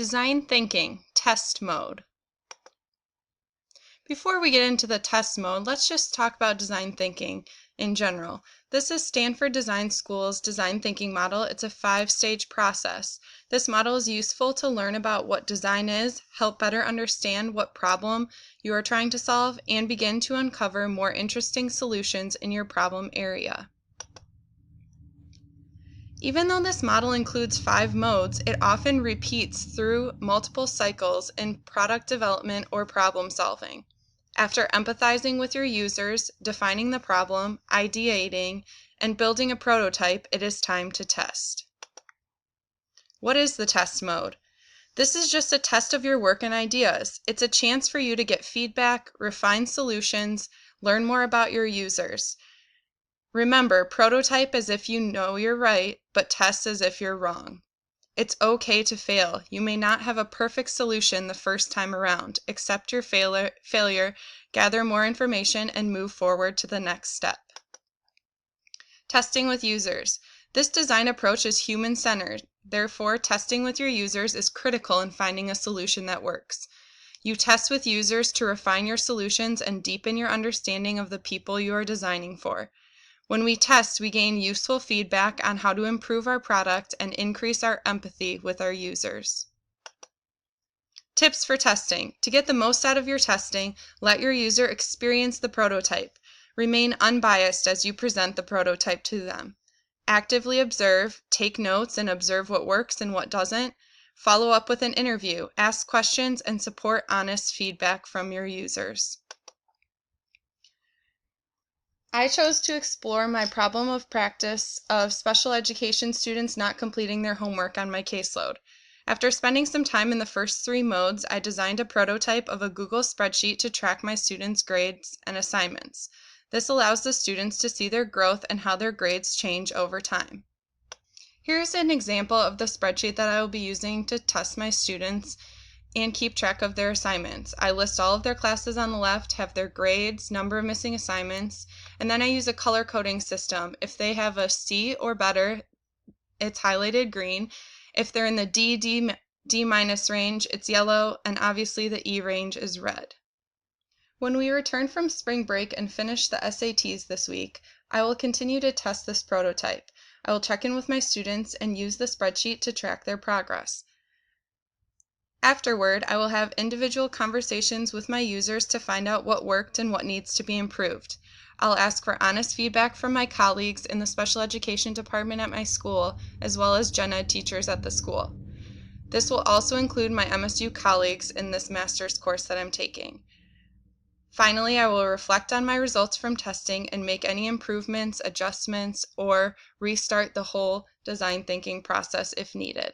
Design thinking, test mode. Before we get into the test mode, let's just talk about design thinking in general. This is Stanford Design School's design thinking model. It's a 5-stage process. This model is useful to learn about what design is, help better understand what problem you are trying to solve, and begin to uncover more interesting solutions in your problem area. Even though this model includes 5 modes, it often repeats through multiple cycles in product development or problem solving. After empathizing with your users, defining the problem, ideating, and building a prototype, it is time to test. What is the test mode? This is just a test of your work and ideas. It's a chance for you to get feedback, refine solutions, learn more about your users. Remember, prototype as if you know you're right, but test as if you're wrong. It's okay to fail. You may not have a perfect solution the first time around. Accept your failure, gather more information, and move forward to the next step. Testing with users. This design approach is human-centered. Therefore, testing with your users is critical in finding a solution that works. You test with users to refine your solutions and deepen your understanding of the people you are designing for. When we test, we gain useful feedback on how to improve our product and increase our empathy with our users. Tips for testing. To get the most out of your testing, let your user experience the prototype. Remain unbiased as you present the prototype to them. Actively observe, take notes, and observe what works and what doesn't. Follow up with an interview, ask questions, and support honest feedback from your users. I chose to explore my problem of practice of special education students not completing their homework on my caseload. After spending some time in the first 3 modes, I designed a prototype of a Google spreadsheet to track my students' grades and assignments. This allows the students to see their growth and how their grades change over time. Here's an example of the spreadsheet that I will be using to test my students and keep track of their assignments. I list all of their classes on the left, have their grades, number of missing assignments, and then I use a color coding system. If they have a C or better, it's highlighted green. If they're in the D minus range, it's yellow, and obviously the E range is red. When we return from spring break and finish the SATs this week, I will continue to test this prototype. I will check in with my students and use the spreadsheet to track their progress. Afterward, I will have individual conversations with my users to find out what worked and what needs to be improved. I'll ask for honest feedback from my colleagues in the special education department at my school, as well as gen ed teachers at the school. This will also include my MSU colleagues in this master's course that I'm taking. Finally, I will reflect on my results from testing and make any improvements, adjustments, or restart the whole design thinking process if needed.